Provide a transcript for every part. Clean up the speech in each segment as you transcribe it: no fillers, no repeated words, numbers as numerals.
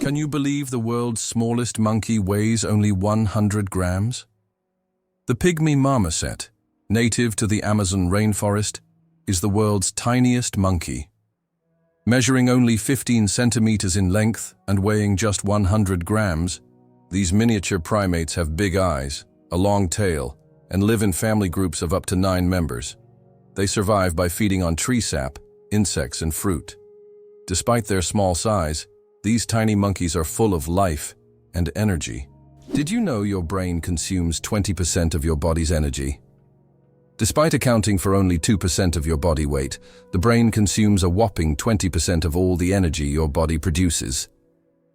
Can you believe the world's smallest monkey weighs only 100 grams? The pygmy marmoset, native to the Amazon rainforest, is the world's tiniest monkey. Measuring only 15 centimeters in length and weighing just 100 grams, these miniature primates have big eyes, a long tail, and live in family groups of up to 9 members. They survive by feeding on tree sap, insects, and fruit. Despite their small size, these tiny monkeys are full of life and energy. Did you know your brain consumes 20% of your body's energy? Despite accounting for only 2% of your body weight, the brain consumes a whopping 20% of all the energy your body produces.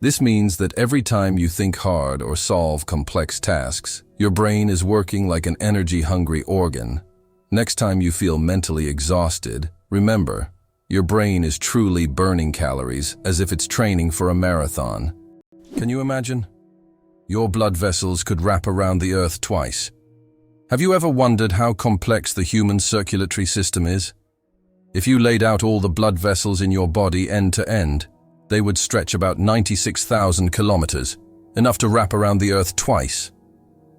This means that every time you think hard or solve complex tasks, your brain is working like an energy-hungry organ. Next time you feel mentally exhausted, remember, your brain is truly burning calories as if it's training for a marathon. Can you imagine? Your blood vessels could wrap around the earth twice. Have you ever wondered how complex the human circulatory system is? If you laid out all the blood vessels in your body end to end, they would stretch about 96,000 kilometers, enough to wrap around the earth twice.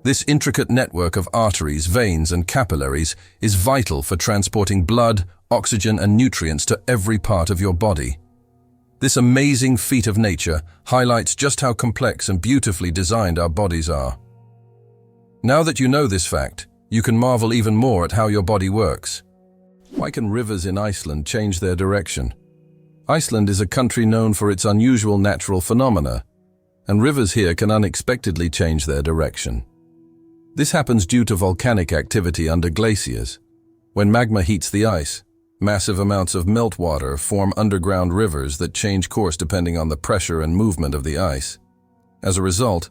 This intricate network of arteries, veins, and capillaries is vital for transporting blood, oxygen, and nutrients to every part of your body. This amazing feat of nature highlights just how complex and beautifully designed our bodies are. Now that you know this fact, you can marvel even more at how your body works. Why can rivers in Iceland change their direction? Iceland is a country known for its unusual natural phenomena, and rivers here can unexpectedly change their direction. This happens due to volcanic activity under glaciers. When magma heats the ice, massive amounts of meltwater form underground rivers that change course depending on the pressure and movement of the ice. As a result,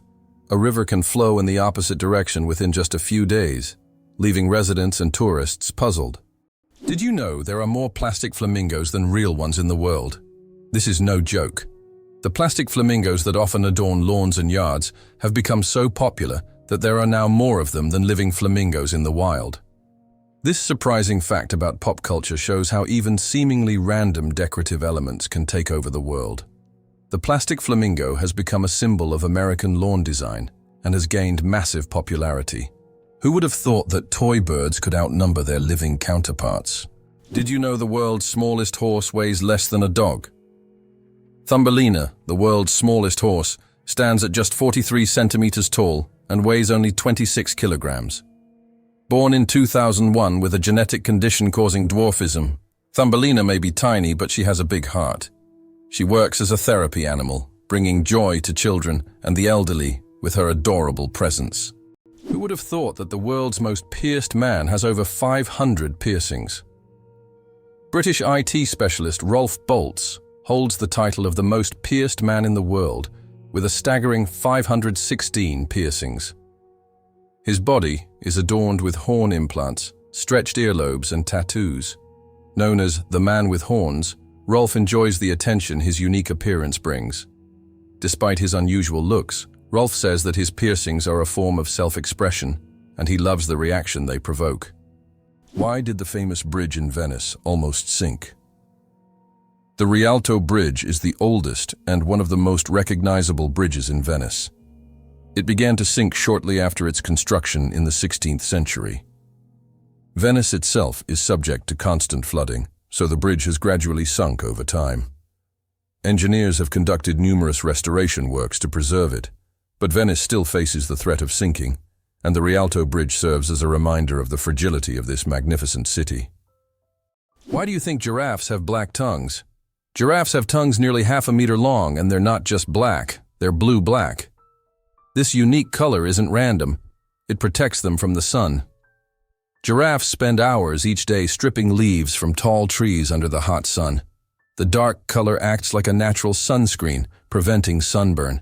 a river can flow in the opposite direction within just a few days, leaving residents and tourists puzzled. Did you know there are more plastic flamingos than real ones in the world? This is no joke. The plastic flamingos that often adorn lawns and yards have become so popular that there are now more of them than living flamingos in the wild. This surprising fact about pop culture shows how even seemingly random decorative elements can take over the world. The plastic flamingo has become a symbol of American lawn design and has gained massive popularity. Who would have thought that toy birds could outnumber their living counterparts? Did you know the world's smallest horse weighs less than a dog? Thumbelina, the world's smallest horse, stands at just 43 centimeters tall and weighs only 26 kilograms. Born in 2001 with a genetic condition causing dwarfism, Thumbelina may be tiny, but she has a big heart. She works as a therapy animal, bringing joy to children and the elderly with her adorable presence. Who would have thought that the world's most pierced man has over 500 piercings? British IT specialist Rolf Boltz holds the title of the most pierced man in the world, with a staggering 516 piercings. His body is adorned with horn implants, stretched earlobes, and tattoos. Known as the man with horns, Rolf enjoys the attention his unique appearance brings. Despite his unusual looks, Rolf says that his piercings are a form of self-expression, and he loves the reaction they provoke. Why did the famous bridge in Venice almost sink? The Rialto Bridge is the oldest and one of the most recognizable bridges in Venice. It began to sink shortly after its construction in the 16th century. Venice itself is subject to constant flooding, so the bridge has gradually sunk over time. Engineers have conducted numerous restoration works to preserve it, but Venice still faces the threat of sinking, and the Rialto Bridge serves as a reminder of the fragility of this magnificent city. Why do you think giraffes have black tongues? Giraffes have tongues nearly half a meter long, and they're not just black, they're blue-black. This unique color isn't random. It protects them from the sun. Giraffes spend hours each day stripping leaves from tall trees under the hot sun. The dark color acts like a natural sunscreen, preventing sunburn.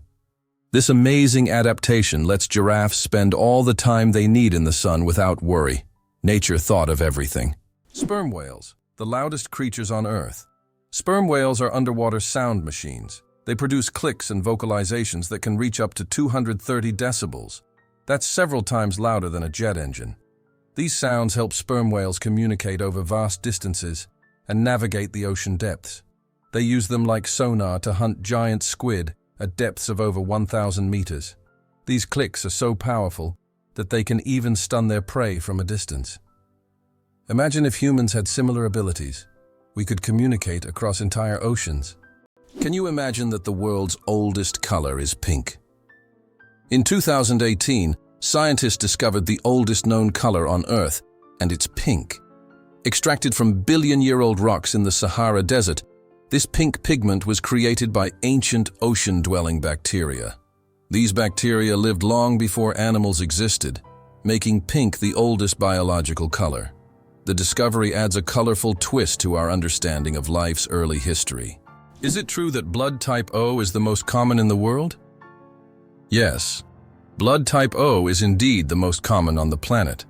This amazing adaptation lets giraffes spend all the time they need in the sun without worry. Nature thought of everything. Sperm whales, the loudest creatures on Earth. Sperm whales are underwater sound machines. They produce clicks and vocalizations that can reach up to 230 decibels. That's several times louder than a jet engine. These sounds help sperm whales communicate over vast distances and navigate the ocean depths. They use them like sonar to hunt giant squid at depths of over 1,000 meters. These clicks are so powerful that they can even stun their prey from a distance. Imagine if humans had similar abilities. We could communicate across entire oceans. Can you imagine that the world's oldest color is pink? In 2018, scientists discovered the oldest known color on Earth, and it's pink. Extracted from billion-year-old rocks in the Sahara Desert, this pink pigment was created by ancient ocean-dwelling bacteria. These bacteria lived long before animals existed, making pink the oldest biological color. The discovery adds a colorful twist to our understanding of life's early history. Is it true that blood type O is the most common in the world? Yes, blood type O is indeed the most common on the planet.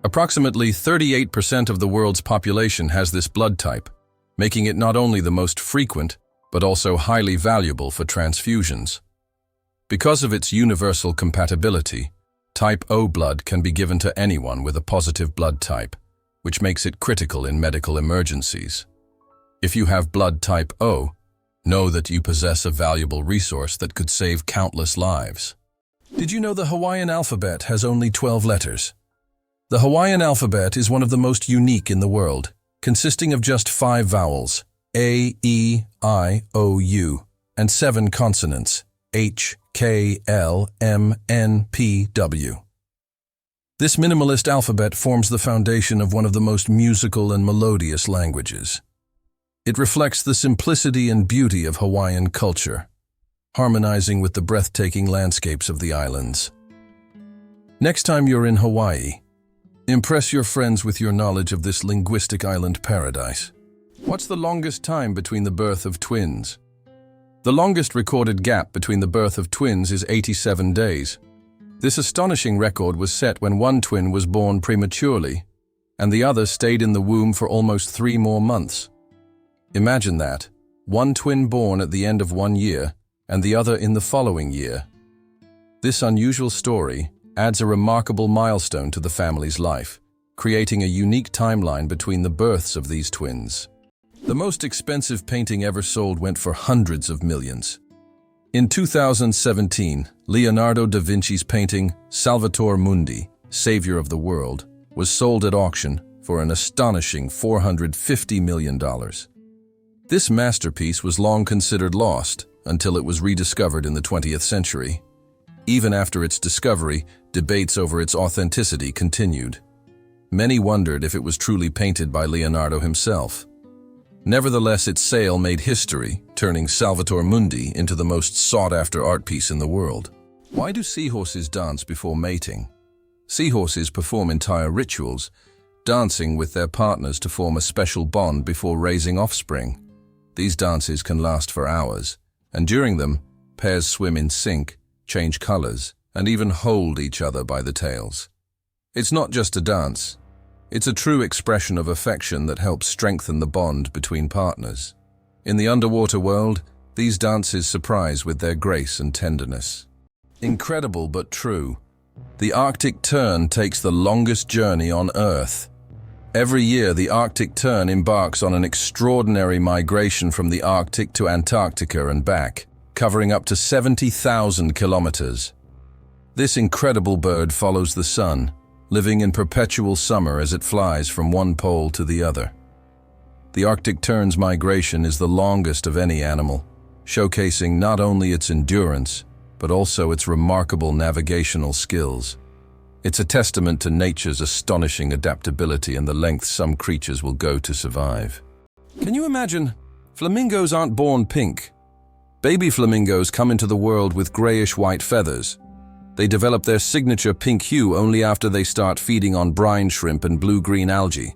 Approximately 38% of the world's population has this blood type, making it not only the most frequent, but also highly valuable for transfusions. Because of its universal compatibility, type O blood can be given to anyone with a positive blood type, which makes it critical in medical emergencies. If you have blood type O, know that you possess a valuable resource that could save countless lives. Did you know the Hawaiian alphabet has only 12 letters? The Hawaiian alphabet is one of the most unique in the world, consisting of just 5 vowels, A, E, I, O, U, and 7 consonants, H, K, L, M, N, P, W. This minimalist alphabet forms the foundation of one of the most musical and melodious languages. It reflects the simplicity and beauty of Hawaiian culture, harmonizing with the breathtaking landscapes of the islands. Next time you're in Hawaii, impress your friends with your knowledge of this linguistic island paradise. What's the longest time between the birth of twins? The longest recorded gap between the birth of twins is 87 days. This astonishing record was set when one twin was born prematurely, and the other stayed in the womb for almost 3 more months. Imagine that, one twin born at the end of 1 year, and the other in the following year. This unusual story adds a remarkable milestone to the family's life, creating a unique timeline between the births of these twins. The most expensive painting ever sold went for hundreds of millions. In 2017, Leonardo da Vinci's painting, Salvator Mundi, Savior of the World, was sold at auction for an astonishing $450 million. This masterpiece was long considered lost until it was rediscovered in the 20th century. Even after its discovery, debates over its authenticity continued. Many wondered if it was truly painted by Leonardo himself. Nevertheless, its sale made history, turning Salvator Mundi into the most sought-after art piece in the world. Why do seahorses dance before mating? Seahorses perform entire rituals, dancing with their partners to form a special bond before raising offspring. These dances can last for hours, and during them, pairs swim in sync, change colors, and even hold each other by the tails. It's not just a dance. It's a true expression of affection that helps strengthen the bond between partners. In the underwater world, these dances surprise with their grace and tenderness. Incredible but true. The Arctic tern takes the longest journey on Earth. Every year, the Arctic tern embarks on an extraordinary migration from the Arctic to Antarctica and back, covering up to 70,000 kilometers. This incredible bird follows the sun, living in perpetual summer as it flies from one pole to the other. The Arctic tern's migration is the longest of any animal, showcasing not only its endurance, but also its remarkable navigational skills. It's a testament to nature's astonishing adaptability and the lengths some creatures will go to survive. Can you imagine? Flamingos aren't born pink. Baby flamingos come into the world with grayish-white feathers. They develop their signature pink hue only after they start feeding on brine shrimp and blue-green algae.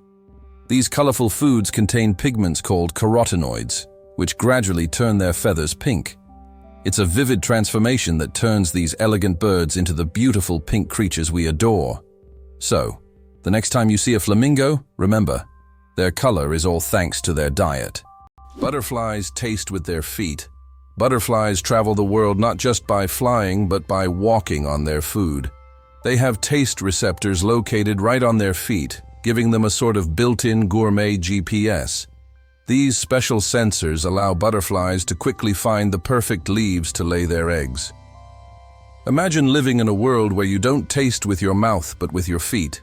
These colorful foods contain pigments called carotenoids, which gradually turn their feathers pink. It's a vivid transformation that turns these elegant birds into the beautiful pink creatures we adore. So, the next time you see a flamingo, remember, their color is all thanks to their diet. Butterflies taste with their feet. Butterflies travel the world not just by flying, but by walking on their food. They have taste receptors located right on their feet, giving them a sort of built-in gourmet GPS. These special sensors allow butterflies to quickly find the perfect leaves to lay their eggs. Imagine living in a world where you don't taste with your mouth but with your feet.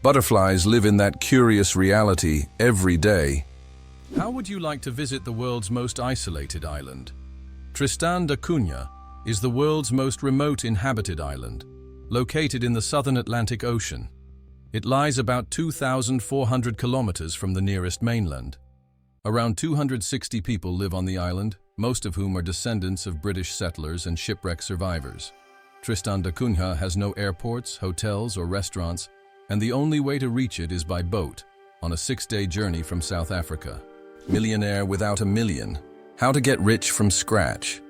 Butterflies live in that curious reality every day. How would you like to visit the world's most isolated island? Tristan da Cunha is the world's most remote inhabited island, located in the southern Atlantic Ocean. It lies about 2,400 kilometers from the nearest mainland. Around 260 people live on the island, most of whom are descendants of British settlers and shipwreck survivors. Tristan da Cunha has no airports, hotels, or restaurants, and the only way to reach it is by boat, on a 6-day journey from South Africa. Millionaire without a million. How to get rich from scratch.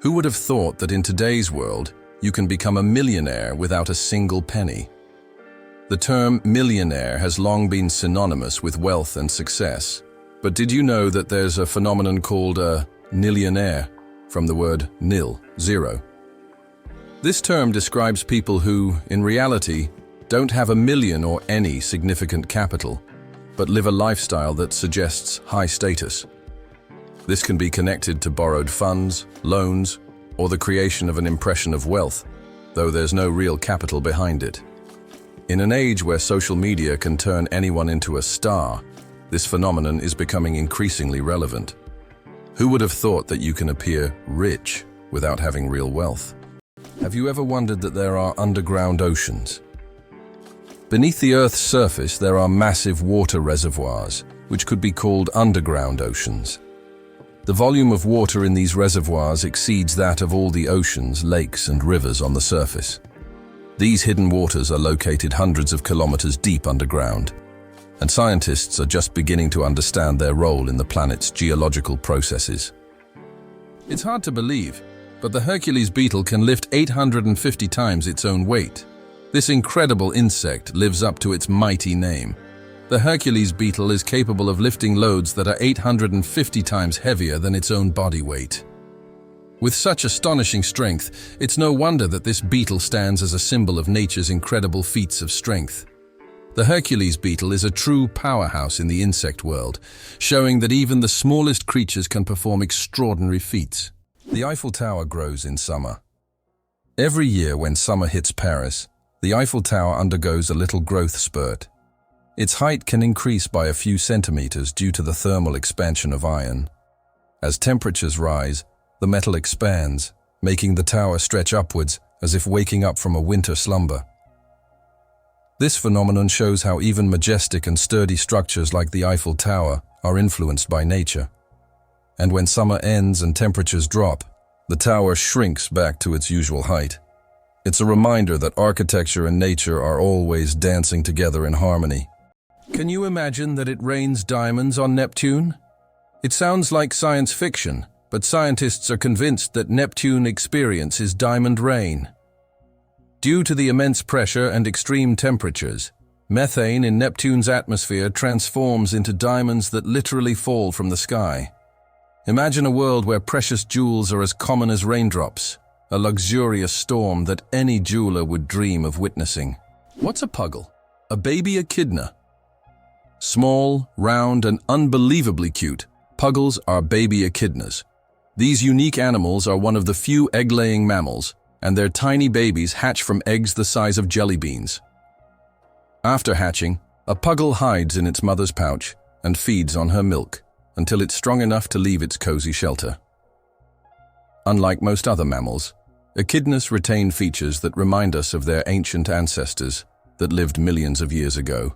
Who would have thought that in today's world, you can become a millionaire without a single penny? The term millionaire has long been synonymous with wealth and success. But did you know that there's a phenomenon called a nillionaire, from the word nil, zero? This term describes people who, in reality, don't have a million or any significant capital, but live a lifestyle that suggests high status. This can be connected to borrowed funds, loans, or the creation of an impression of wealth, though there's no real capital behind it. In an age where social media can turn anyone into a star, this phenomenon is becoming increasingly relevant. Who would have thought that you can appear rich without having real wealth? Have you ever wondered that there are underground oceans? Beneath the Earth's surface, there are massive water reservoirs, which could be called underground oceans. The volume of water in these reservoirs exceeds that of all the oceans, lakes, and rivers on the surface. These hidden waters are located hundreds of kilometers deep underground, and scientists are just beginning to understand their role in the planet's geological processes. It's hard to believe, but the Hercules beetle can lift 850 times its own weight. This incredible insect lives up to its mighty name. The Hercules beetle is capable of lifting loads that are 850 times heavier than its own body weight. With such astonishing strength, it's no wonder that this beetle stands as a symbol of nature's incredible feats of strength. The Hercules beetle is a true powerhouse in the insect world, showing that even the smallest creatures can perform extraordinary feats. The Eiffel Tower grows in summer. Every year when summer hits Paris, the Eiffel Tower undergoes a little growth spurt. Its height can increase by a few centimeters due to the thermal expansion of iron. As temperatures rise, the metal expands, making the tower stretch upwards as if waking up from a winter slumber. This phenomenon shows how even majestic and sturdy structures like the Eiffel Tower are influenced by nature. And when summer ends and temperatures drop, the tower shrinks back to its usual height. It's a reminder that architecture and nature are always dancing together in harmony. Can you imagine that it rains diamonds on Neptune? It sounds like science fiction, but scientists are convinced that Neptune experiences diamond rain. Due to the immense pressure and extreme temperatures, methane in Neptune's atmosphere transforms into diamonds that literally fall from the sky. Imagine a world where precious jewels are as common as raindrops, a luxurious storm that any jeweler would dream of witnessing. What's a puggle? A baby echidna. Small, round, and unbelievably cute, puggles are baby echidnas. These unique animals are one of the few egg-laying mammals, and their tiny babies hatch from eggs the size of jelly beans. After hatching, a puggle hides in its mother's pouch and feeds on her milk until it's strong enough to leave its cozy shelter. Unlike most other mammals, echidnas retain features that remind us of their ancient ancestors that lived millions of years ago.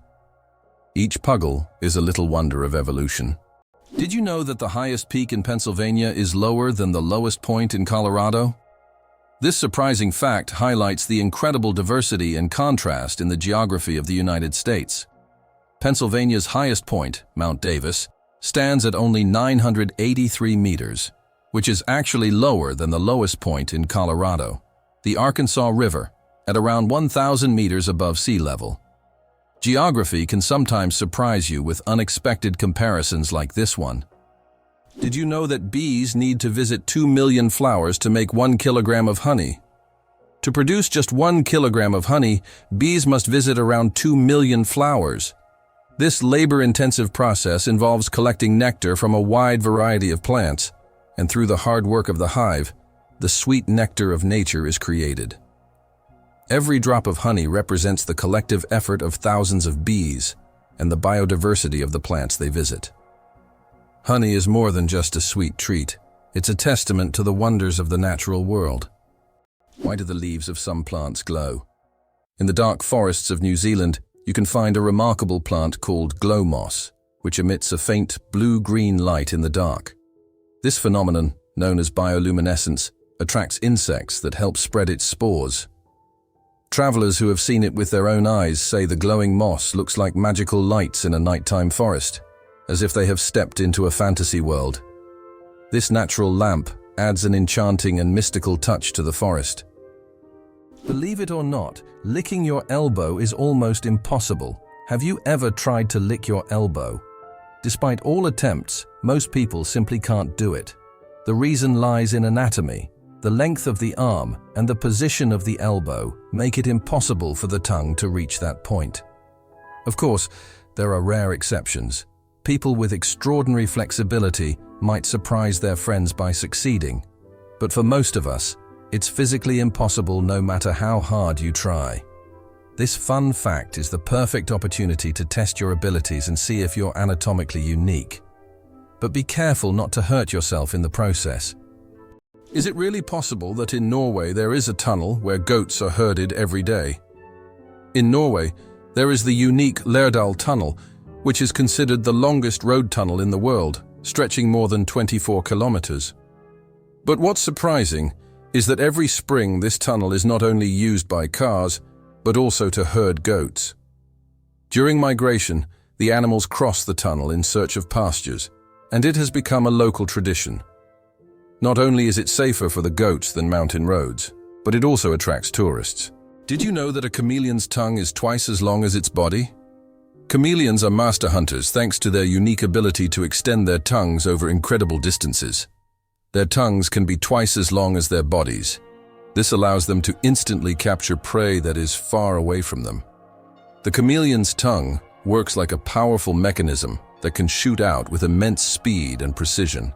Each puggle is a little wonder of evolution. Did you know that the highest peak in Pennsylvania is lower than the lowest point in Colorado? This surprising fact highlights the incredible diversity and contrast in the geography of the United States. Pennsylvania's highest point, Mount Davis, stands at only 983 meters, which is actually lower than the lowest point in Colorado, the Arkansas River, at around 1,000 meters above sea level. Geography can sometimes surprise you with unexpected comparisons like this one. Did you know that bees need to visit 2 million flowers to make 1 kilogram of honey? To produce just 1 kilogram of honey, bees must visit around 2 million flowers. This labor-intensive process involves collecting nectar from a wide variety of plants, and through the hard work of the hive, the sweet nectar of nature is created. Every drop of honey represents the collective effort of thousands of bees and the biodiversity of the plants they visit. Honey is more than just a sweet treat. It's a testament to the wonders of the natural world. Why do the leaves of some plants glow? In the dark forests of New Zealand, you can find a remarkable plant called glow moss, which emits a faint blue-green light in the dark. This phenomenon, known as bioluminescence, attracts insects that help spread its spores. Travelers who have seen it with their own eyes say the glowing moss looks like magical lights in a nighttime forest, as if they have stepped into a fantasy world. This natural lamp adds an enchanting and mystical touch to the forest. Believe it or not, licking your elbow is almost impossible. Have you ever tried to lick your elbow? Despite all attempts, most people simply can't do it. The reason lies in anatomy. The length of the arm and the position of the elbow make it impossible for the tongue to reach that point. Of course, there are rare exceptions. People with extraordinary flexibility might surprise their friends by succeeding. But for most of us, it's physically impossible no matter how hard you try. This fun fact is the perfect opportunity to test your abilities and see if you're anatomically unique. But be careful not to hurt yourself in the process. Is it really possible that in Norway there is a tunnel where goats are herded every day? In Norway, there is the unique Loudest tunnel, which is considered the longest road tunnel in the world, stretching more than 24 kilometers. But what's surprising is that every spring this tunnel is not only used by cars, but also to herd goats. During migration, the animals cross the tunnel in search of pastures, and it has become a local tradition. Not only is it safer for the goats than mountain roads, but it also attracts tourists. Did you know that a chameleon's tongue is twice as long as its body? Chameleons are master hunters thanks to their unique ability to extend their tongues over incredible distances. Their tongues can be twice as long as their bodies. This allows them to instantly capture prey that is far away from them. The chameleon's tongue works like a powerful mechanism that can shoot out with immense speed and precision.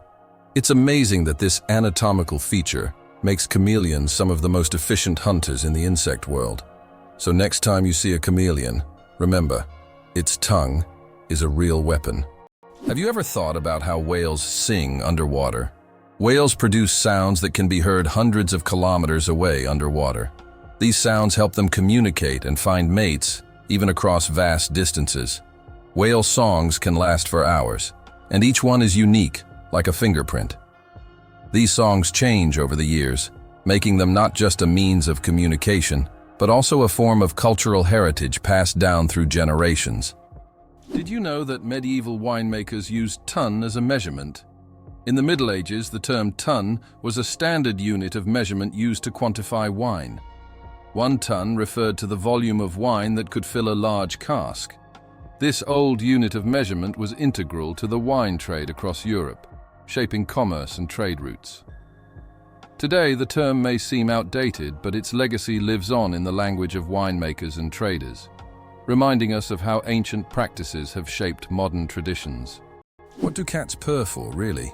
It's amazing that this anatomical feature makes chameleons some of the most efficient hunters in the insect world. So next time you see a chameleon, remember, its tongue is a real weapon. Have you ever thought about how whales sing underwater? Whales produce sounds that can be heard hundreds of kilometers away underwater. These sounds help them communicate and find mates, even across vast distances. Whale songs can last for hours, and each one is unique, like a fingerprint. These songs change over the years, making them not just a means of communication, but also a form of cultural heritage passed down through generations. Did you know that medieval winemakers used ton as a measurement? In the Middle Ages, the term ton was a standard unit of measurement used to quantify wine. 1 ton referred to the volume of wine that could fill a large cask. This old unit of measurement was integral to the wine trade across Europe, shaping commerce and trade routes. Today, the term may seem outdated, but its legacy lives on in the language of winemakers and traders, reminding us of how ancient practices have shaped modern traditions. What do cats purr for, really?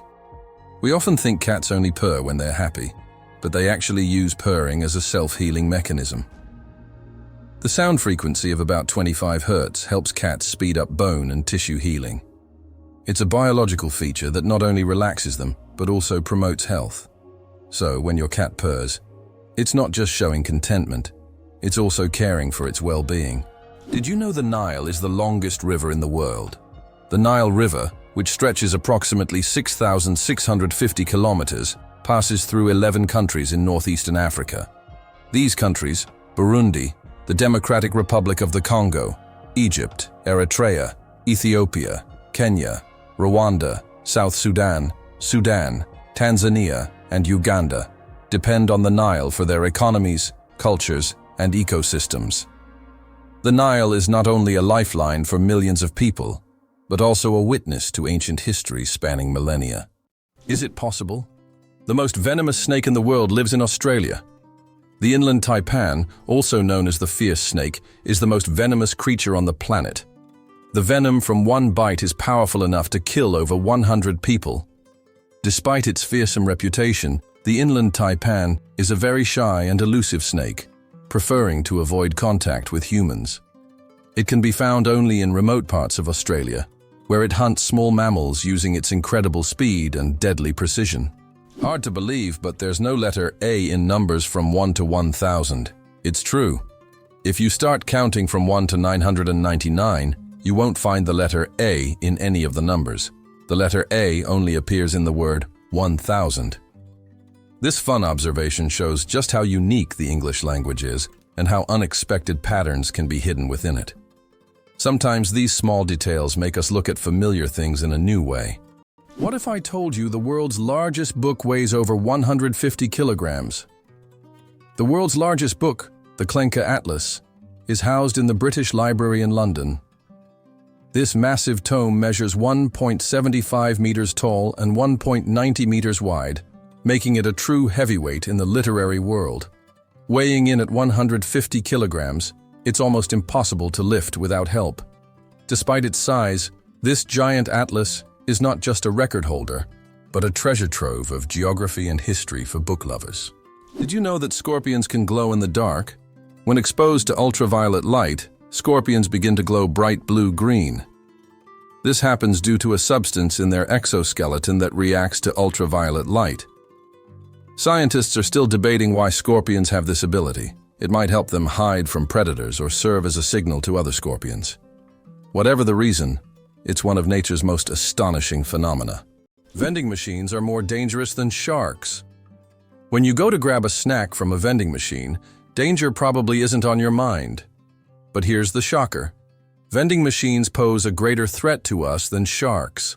We often think cats only purr when they're happy, but they actually use purring as a self-healing mechanism. The sound frequency of about 25 Hz helps cats speed up bone and tissue healing. It's a biological feature that not only relaxes them, but also promotes health. So, when your cat purrs, it's not just showing contentment, it's also caring for its well-being. Did you know the Nile is the longest river in the world? The Nile River, which stretches approximately 6,650 kilometers, passes through 11 countries in northeastern Africa. These countries, Burundi, the Democratic Republic of the Congo, Egypt, Eritrea, Ethiopia, Kenya, Rwanda, South Sudan, Sudan, Tanzania, and Uganda, depend on the Nile for their economies, cultures, and ecosystems. The Nile is not only a lifeline for millions of people, but also a witness to ancient history spanning millennia. Is it possible? The most venomous snake in the world lives in Australia. The inland taipan, also known as the fierce snake, is the most venomous creature on the planet. The venom from one bite is powerful enough to kill over 100 people. Despite its fearsome reputation, the inland taipan is a very shy and elusive snake, preferring to avoid contact with humans. It can be found only in remote parts of Australia, where it hunts small mammals using its incredible speed and deadly precision. Hard to believe, but there's no letter A in numbers from 1 to 1,000. It's true. If you start counting from 1 to 999, you won't find the letter A in any of the numbers. The letter A only appears in the word 1,000. This fun observation shows just how unique the English language is and how unexpected patterns can be hidden within it. Sometimes these small details make us look at familiar things in a new way. What if I told you the world's largest book weighs over 150 kilograms? The world's largest book, the Clenca Atlas, is housed in the British Library in London. This massive tome measures 1.75 meters tall and 1.90 meters wide, making it a true heavyweight in the literary world. Weighing in at 150 kilograms, it's almost impossible to lift without help. Despite its size, this giant atlas is not just a record holder, but a treasure trove of geography and history for book lovers. Did you know that scorpions can glow in the dark? When exposed to ultraviolet light, scorpions begin to glow bright blue-green. This happens due to a substance in their exoskeleton that reacts to ultraviolet light. Scientists are still debating why scorpions have this ability. It might help them hide from predators or serve as a signal to other scorpions. Whatever the reason, it's one of nature's most astonishing phenomena. Vending machines are more dangerous than sharks. When you go to grab a snack from a vending machine, danger probably isn't on your mind. But here's the shocker. Vending machines pose a greater threat to us than sharks.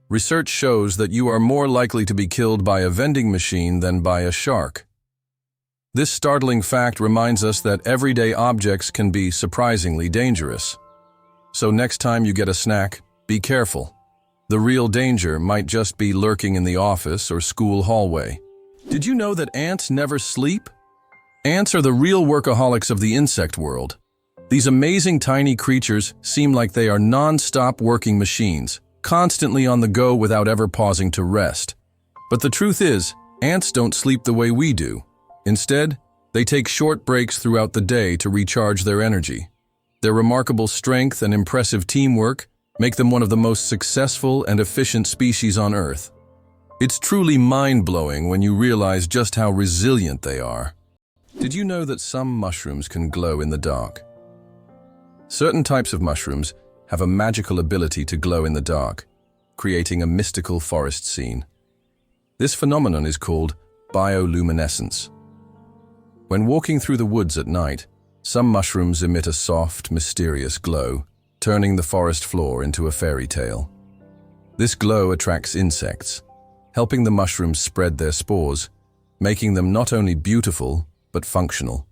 Research shows that you are more likely to be killed by a vending machine than by a shark. This startling fact reminds us that everyday objects can be surprisingly dangerous. So next time you get a snack, be careful. The real danger might just be lurking in the office or school hallway. Did you know that ants never sleep? Ants are the real workaholics of the insect world. These amazing tiny creatures seem like they are non-stop working machines, constantly on the go without ever pausing to rest. But the truth is, ants don't sleep the way we do. Instead, they take short breaks throughout the day to recharge their energy. Their remarkable strength and impressive teamwork make them one of the most successful and efficient species on Earth. It's truly mind-blowing when you realize just how resilient they are. Did you know that some mushrooms can glow in the dark? Certain types of mushrooms have a magical ability to glow in the dark, creating a mystical forest scene. This phenomenon is called bioluminescence. When walking through the woods at night, some mushrooms emit a soft, mysterious glow, turning the forest floor into a fairy tale. This glow attracts insects, helping the mushrooms spread their spores, making them not only beautiful, but functional.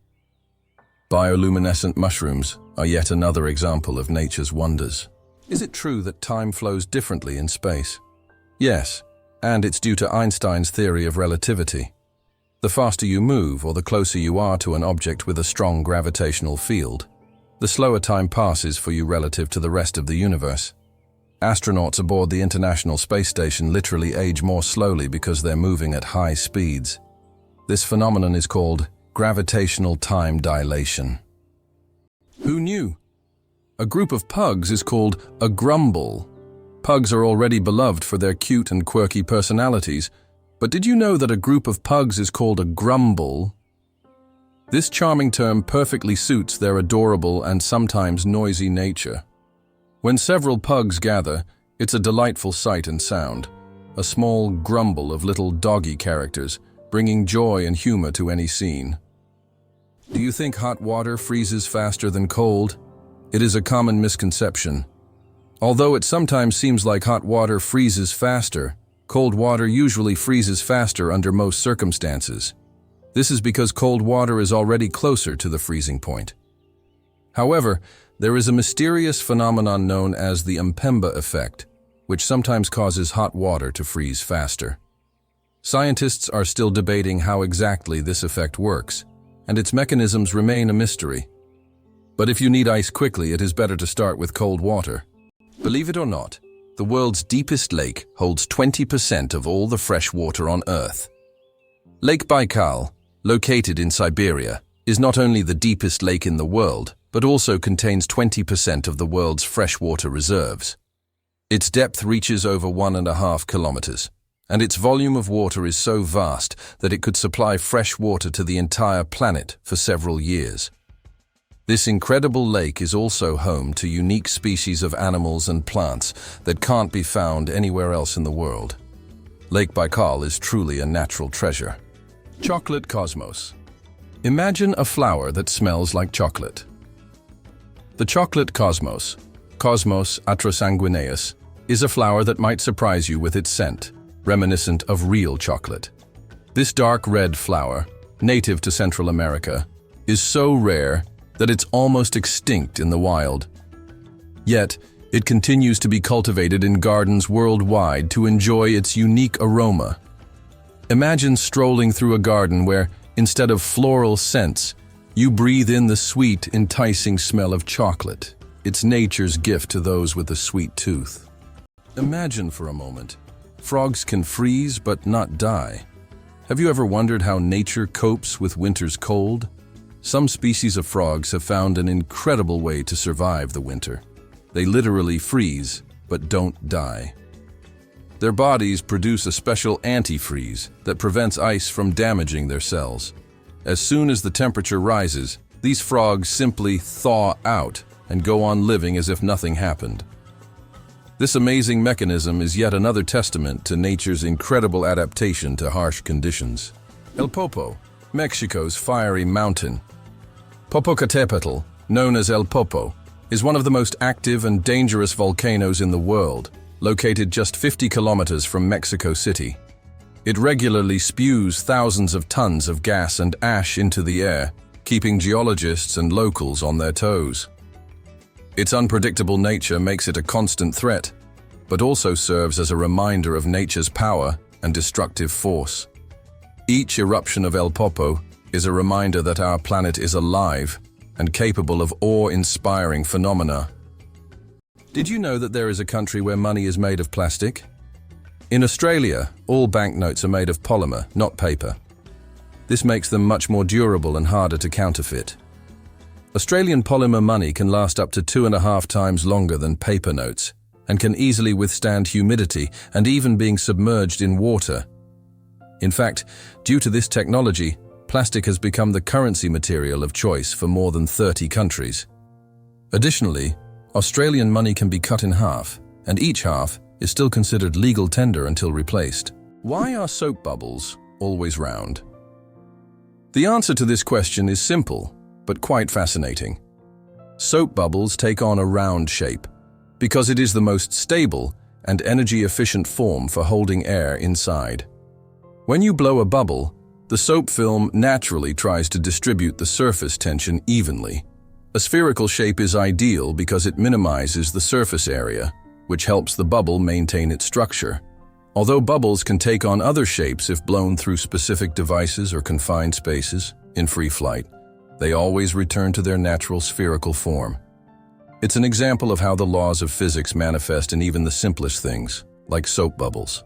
Bioluminescent mushrooms are yet another example of nature's wonders. Is it true that time flows differently in space? Yes, and it's due to Einstein's theory of relativity. The faster you move or the closer you are to an object with a strong gravitational field, the slower time passes for you relative to the rest of the universe. Astronauts aboard the International Space Station literally age more slowly because they're moving at high speeds. This phenomenon is called gravitational time dilation. Who knew? A group of pugs is called a grumble. Pugs are already beloved for their cute and quirky personalities, but did you know that a group of pugs is called a grumble? This charming term perfectly suits their adorable and sometimes noisy nature. When several pugs gather, it's a delightful sight and sound, a small grumble of little doggy characters, bringing joy and humor to any scene. Do you think hot water freezes faster than cold? It is a common misconception. Although it sometimes seems like hot water freezes faster, cold water usually freezes faster under most circumstances. This is because cold water is already closer to the freezing point. However, there is a mysterious phenomenon known as the Mpemba effect, which sometimes causes hot water to freeze faster. Scientists are still debating how exactly this effect works, and its mechanisms remain a mystery. But if you need ice quickly, it is better to start with cold water. Believe it or not, the world's deepest lake holds 20% of all the fresh water on Earth. Lake Baikal, located in Siberia, is not only the deepest lake in the world, but also contains 20% of the world's freshwater reserves. Its depth reaches over 1.5 kilometers, and its volume of water is so vast that it could supply fresh water to the entire planet for several years. This incredible lake is also home to unique species of animals and plants that can't be found anywhere else in the world. Lake Baikal is truly a natural treasure. Chocolate cosmos. Imagine a flower that smells like chocolate. The chocolate cosmos, Cosmos atrosanguineus, is a flower that might surprise you with its scent, reminiscent of real chocolate. This dark red flower, native to Central America, is so rare that it's almost extinct in the wild. Yet, it continues to be cultivated in gardens worldwide to enjoy its unique aroma. Imagine strolling through a garden where, instead of floral scents, you breathe in the sweet, enticing smell of chocolate. It's nature's gift to those with a sweet tooth. Imagine for a moment, frogs can freeze but not die. Have you ever wondered how nature copes with winter's cold? Some species of frogs have found an incredible way to survive the winter. They literally freeze, but don't die. Their bodies produce a special antifreeze that prevents ice from damaging their cells. As soon as the temperature rises, these frogs simply thaw out and go on living as if nothing happened. This amazing mechanism is yet another testament to nature's incredible adaptation to harsh conditions. El Popo, Mexico's fiery mountain. Popocatépetl, known as El Popo, is one of the most active and dangerous volcanoes in the world, located just 50 kilometers from Mexico City. It regularly spews thousands of tons of gas and ash into the air, keeping geologists and locals on their toes. Its unpredictable nature makes it a constant threat, but also serves as a reminder of nature's power and destructive force. Each eruption of El Popo is a reminder that our planet is alive and capable of awe-inspiring phenomena. Did you know that there is a country where money is made of plastic? In Australia, all banknotes are made of polymer, not paper. This makes them much more durable and harder to counterfeit. Australian polymer money can last up to 2.5 times longer than paper notes and can easily withstand humidity and even being submerged in water. In fact, due to this technology, plastic has become the currency material of choice for more than 30 countries. Additionally, Australian money can be cut in half, and each half is still considered legal tender until replaced. Why are soap bubbles always round? The answer to this question is simple, but quite fascinating. Soap bubbles take on a round shape because it is the most stable and energy-efficient form for holding air inside. When you blow a bubble, the soap film naturally tries to distribute the surface tension evenly. A spherical shape is ideal because it minimizes the surface area, which helps the bubble maintain its structure. Although bubbles can take on other shapes if blown through specific devices or confined spaces in free flight, they always return to their natural spherical form. It's an example of how the laws of physics manifest in even the simplest things, like soap bubbles.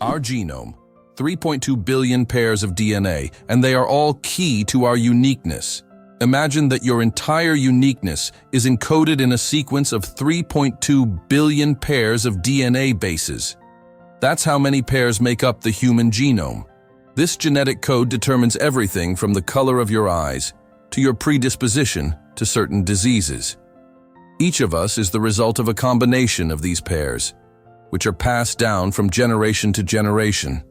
Our genome, 3.2 billion pairs of DNA, and they are all key to our uniqueness. Imagine that your entire uniqueness is encoded in a sequence of 3.2 billion pairs of DNA bases. That's how many pairs make up the human genome. This genetic code determines everything from the color of your eyes to your predisposition to certain diseases. Each of us is the result of a combination of these pairs, which are passed down from generation to generation.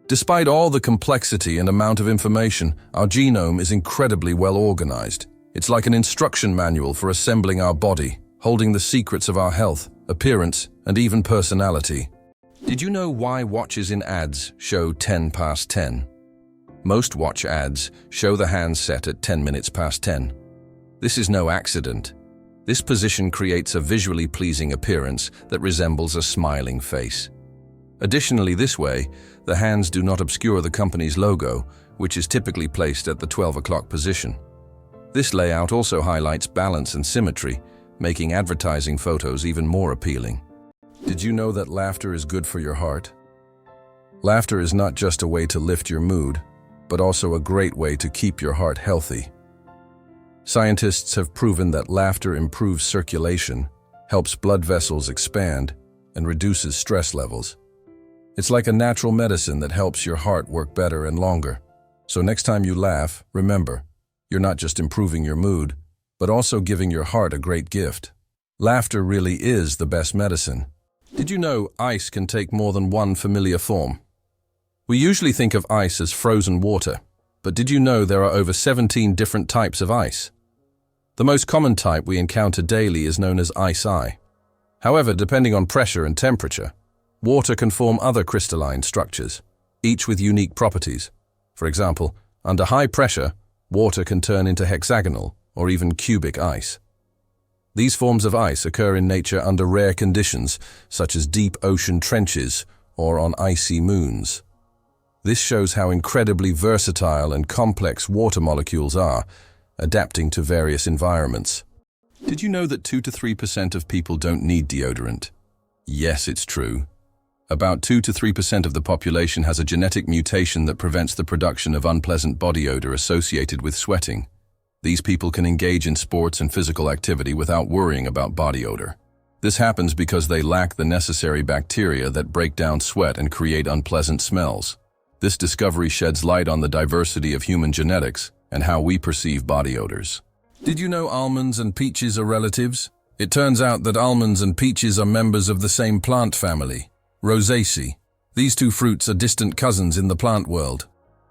Despite all the complexity and amount of information, our genome is incredibly well organized. It's like an instruction manual for assembling our body, holding the secrets of our health, appearance, and even personality. Did you know why watches in ads show 10 past 10? Most watch ads show the hands set at 10 minutes past 10. This is no accident. This position creates a visually pleasing appearance that resembles a smiling face. Additionally, this way, the hands do not obscure the company's logo, which is typically placed at the 12 o'clock position. This layout also highlights balance and symmetry, making advertising photos even more appealing. Did you know that laughter is good for your heart? Laughter is not just a way to lift your mood, but also a great way to keep your heart healthy. Scientists have proven that laughter improves circulation, helps blood vessels expand, and reduces stress levels. It's like a natural medicine that helps your heart work better and longer. So next time you laugh, remember, you're not just improving your mood, but also giving your heart a great gift. Laughter really is the best medicine. Did you know ice can take more than one familiar form? We usually think of ice as frozen water, but did you know there are over 17 different types of ice? The most common type we encounter daily is known as ice. However, depending on pressure and temperature, water can form other crystalline structures, each with unique properties. For example, under high pressure, water can turn into hexagonal or even cubic ice. These forms of ice occur in nature under rare conditions, such as deep ocean trenches or on icy moons. This shows how incredibly versatile and complex water molecules are, adapting to various environments. Did you know that 2 to 3% of people don't need deodorant? Yes, it's true. About 2 to 3% of the population has a genetic mutation that prevents the production of unpleasant body odor associated with sweating. These people can engage in sports and physical activity without worrying about body odor. This happens because they lack the necessary bacteria that break down sweat and create unpleasant smells. This discovery sheds light on the diversity of human genetics and how we perceive body odors. Did you know almonds and peaches are relatives? It turns out that almonds and peaches are members of the same plant family, Rosaceae. These two fruits are distant cousins in the plant world.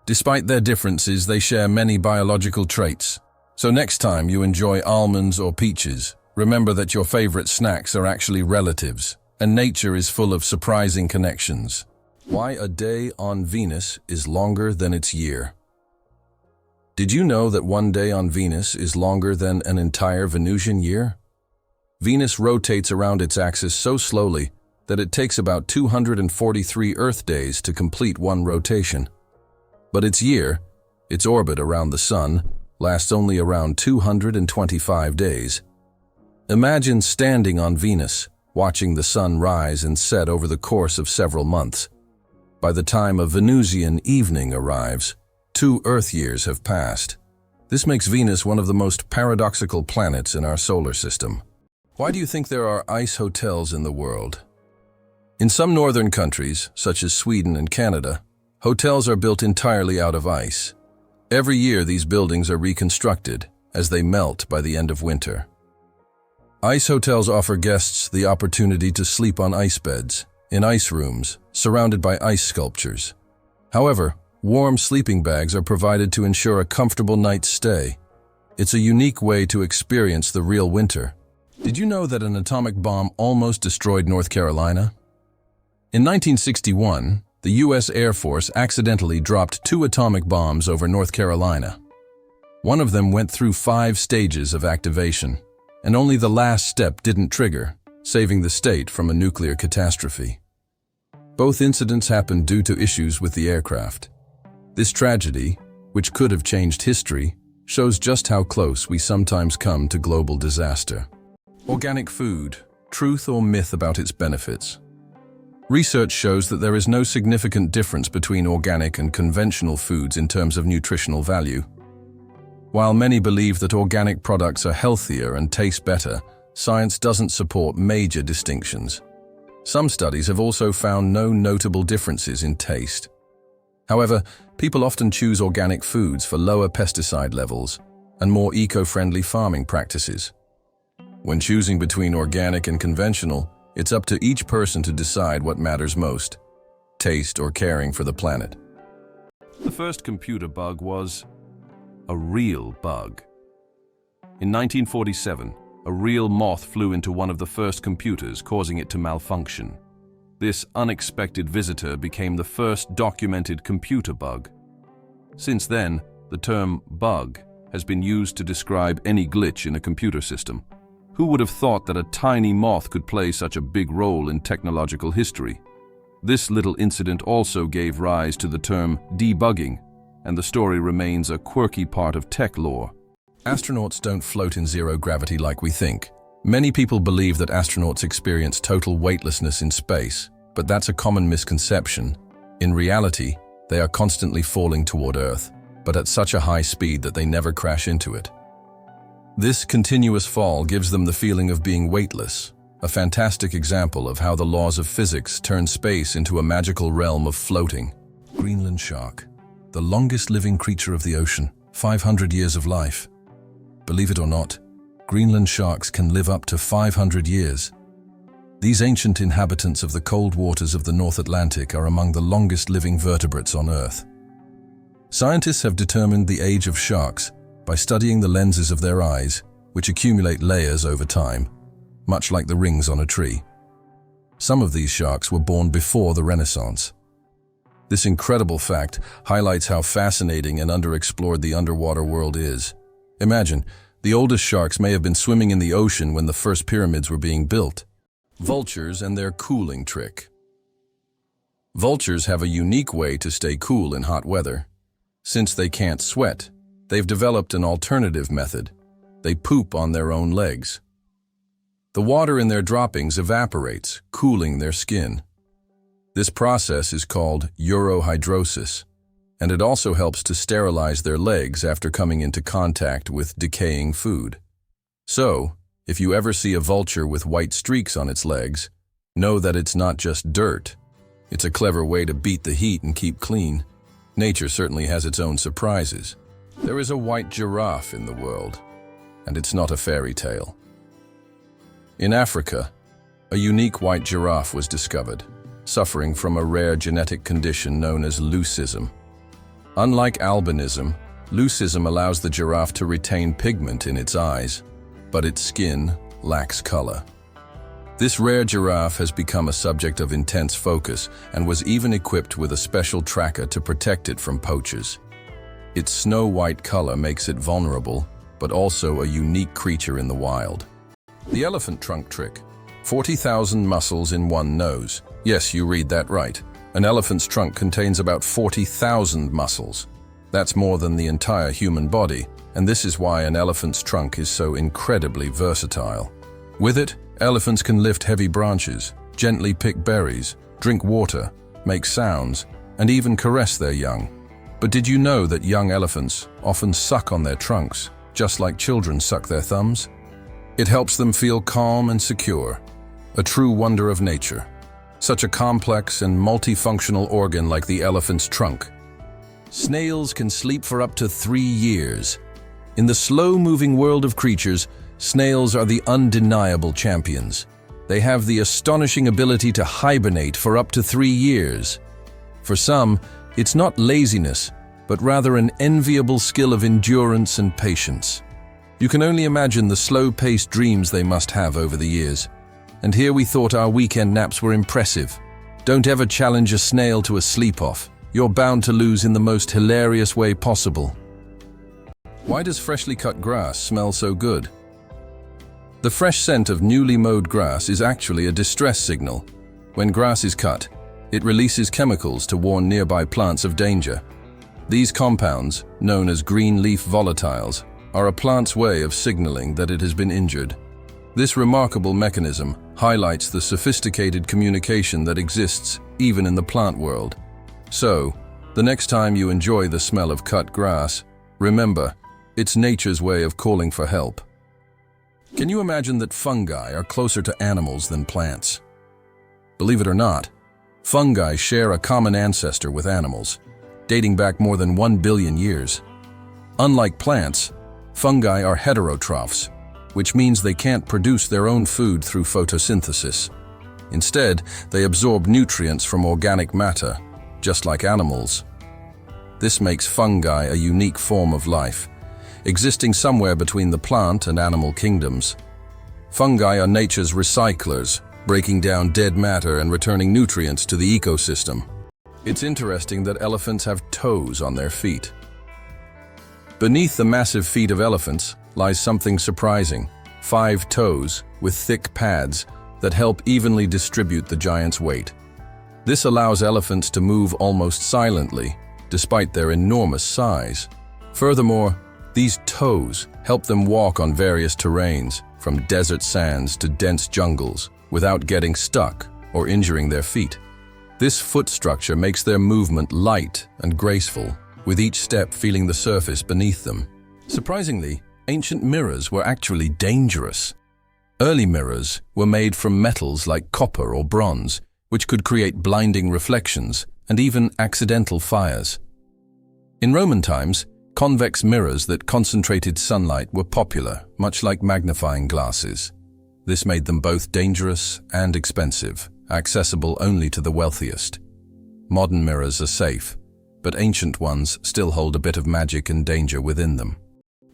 Despite their differences, they share many biological traits. So next time you enjoy almonds or peaches, remember that your favorite snacks are actually relatives, and nature is full of surprising connections. Why a day on Venus is longer than its year. Did you know that one day on Venus is longer than an entire Venusian year? Venus rotates around its axis so slowly that it takes about 243 Earth days to complete one rotation. But its year, its orbit around the Sun, lasts only around 225 days. Imagine standing on Venus, watching the Sun rise and set over the course of several months. By the time a Venusian evening arrives, 2 Earth years have passed. This makes Venus one of the most paradoxical planets in our solar system. Why do you think there are ice hotels in the world? In some northern countries, such as Sweden and Canada, hotels are built entirely out of ice. Every year these buildings are reconstructed as they melt by the end of winter. Ice hotels offer guests the opportunity to sleep on ice beds, in ice rooms, surrounded by ice sculptures. However, warm sleeping bags are provided to ensure a comfortable night's stay. It's a unique way to experience the real winter. Did you know that an atomic bomb almost destroyed North Carolina? In 1961, the U.S. Air Force accidentally dropped 2 atomic bombs over North Carolina. One of them went through 5 stages of activation, and only the last step didn't trigger, saving the state from a nuclear catastrophe. Both incidents happened due to issues with the aircraft. This tragedy, which could have changed history, shows just how close we sometimes come to global disaster. Organic food, truth or myth about its benefits? Research shows that there is no significant difference between organic and conventional foods in terms of nutritional value. While many believe that organic products are healthier and taste better, science doesn't support major distinctions. Some studies have also found no notable differences in taste. However, people often choose organic foods for lower pesticide levels and more eco-friendly farming practices. When choosing between organic and conventional, it's up to each person to decide what matters most, taste or caring for the planet. The first computer bug was a real bug. In 1947, a real moth flew into one of the first computers, causing it to malfunction. This unexpected visitor became the first documented computer bug. Since then, the term bug has been used to describe any glitch in a computer system. Who would have thought that a tiny moth could play such a big role in technological history? This little incident also gave rise to the term debugging, and the story remains a quirky part of tech lore. Astronauts don't float in zero gravity like we think. Many people believe that astronauts experience total weightlessness in space, but that's a common misconception. In reality, they are constantly falling toward Earth, but at such a high speed that they never crash into it. This continuous fall gives them the feeling of being weightless, a fantastic example of how the laws of physics turn space into a magical realm of floating. Greenland shark, the longest living creature of the ocean, 500 years of life. Believe it or not, Greenland sharks can live up to 500 years. These ancient inhabitants of the cold waters of the North Atlantic are among the longest living vertebrates on Earth. Scientists have determined the age of sharks by studying the lenses of their eyes, which accumulate layers over time, much like the rings on a tree. Some of these sharks were born before the Renaissance. This incredible fact highlights how fascinating and underexplored the underwater world is. Imagine, the oldest sharks may have been swimming in the ocean when the first pyramids were being built. Vultures and their cooling trick. Vultures have a unique way to stay cool in hot weather. Since they can't sweat, they've developed an alternative method. They poop on their own legs. The water in their droppings evaporates, cooling their skin. This process is called urohydrosis, and it also helps to sterilize their legs after coming into contact with decaying food. So, if you ever see a vulture with white streaks on its legs, know that it's not just dirt. It's a clever way to beat the heat and keep clean. Nature certainly has its own surprises. There is a white giraffe in the world, and it's not a fairy tale. In Africa, a unique white giraffe was discovered, suffering from a rare genetic condition known as leucism. Unlike albinism, leucism allows the giraffe to retain pigment in its eyes, but its skin lacks color. This rare giraffe has become a subject of intense focus and was even equipped with a special tracker to protect it from poachers. Its snow-white color makes it vulnerable, but also a unique creature in the wild. The elephant trunk trick. 40,000 muscles in one nose. Yes, you read that right. An elephant's trunk contains about 40,000 muscles. That's more than the entire human body, and this is why an elephant's trunk is so incredibly versatile. With it, elephants can lift heavy branches, gently pick berries, drink water, make sounds, and even caress their young. But did you know that young elephants often suck on their trunks, just like children suck their thumbs? It helps them feel calm and secure, a true wonder of nature. Such a complex and multifunctional organ like the elephant's trunk. Snails can sleep for up to 3 years. In the slow-moving world of creatures, snails are the undeniable champions. They have the astonishing ability to hibernate for up to 3 years. For some, it's not laziness, but rather an enviable skill of endurance and patience. You can only imagine the slow-paced dreams they must have over the years. And here we thought our weekend naps were impressive. Don't ever challenge a snail to a sleep-off. You're bound to lose in the most hilarious way possible. Why does freshly cut grass smell so good? The fresh scent of newly mowed grass is actually a distress signal. When grass is cut, it releases chemicals to warn nearby plants of danger. These compounds, known as green leaf volatiles, are a plant's way of signaling that it has been injured. This remarkable mechanism highlights the sophisticated communication that exists even in the plant world. So, the next time you enjoy the smell of cut grass, remember, it's nature's way of calling for help. Can you imagine that fungi are closer to animals than plants? Believe it or not, fungi share a common ancestor with animals, dating back more than 1 billion years. Unlike plants, fungi are heterotrophs, which means they can't produce their own food through photosynthesis. Instead, they absorb nutrients from organic matter, just like animals. This makes fungi a unique form of life, existing somewhere between the plant and animal kingdoms. Fungi are nature's recyclers, breaking down dead matter and returning nutrients to the ecosystem. It's interesting that elephants have toes on their feet. Beneath the massive feet of elephants lies something surprising: 5 toes with thick pads that help evenly distribute the giant's weight. This allows elephants to move almost silently, despite their enormous size. Furthermore, these toes help them walk on various terrains, from desert sands to dense jungles, without getting stuck or injuring their feet. This foot structure makes their movement light and graceful, with each step feeling the surface beneath them. Surprisingly, ancient mirrors were actually dangerous. Early mirrors were made from metals like copper or bronze, which could create blinding reflections and even accidental fires. In Roman times, convex mirrors that concentrated sunlight were popular, much like magnifying glasses. This made them both dangerous and expensive, accessible only to the wealthiest. Modern mirrors are safe, but ancient ones still hold a bit of magic and danger within them.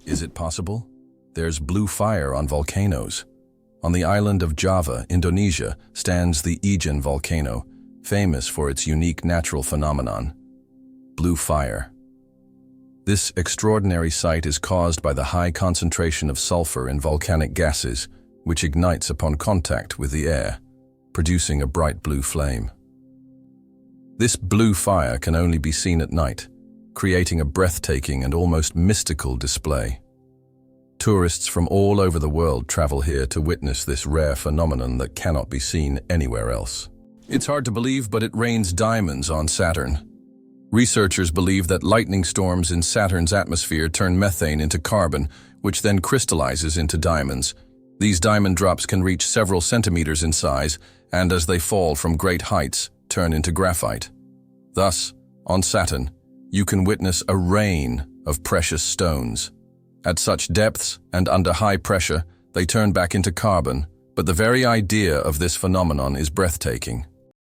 Is it possible? There's blue fire on volcanoes. On the island of Java, Indonesia, stands the Echidna volcano, famous for its unique natural phenomenon, blue fire. This extraordinary sight is caused by the high concentration of sulfur in volcanic gases, which ignites upon contact with the air, producing a bright blue flame. This blue fire can only be seen at night, creating a breathtaking and almost mystical display. Tourists from all over the world travel here to witness this rare phenomenon that cannot be seen anywhere else. It's hard to believe, but it rains diamonds on Saturn. Researchers believe that lightning storms in Saturn's atmosphere turn methane into carbon, which then crystallizes into diamonds. These diamond drops can reach several centimeters in size, and as they fall from great heights, turn into graphite. Thus, on Saturn, you can witness a rain of precious stones. At such depths and under high pressure, they turn back into carbon, but the very idea of this phenomenon is breathtaking.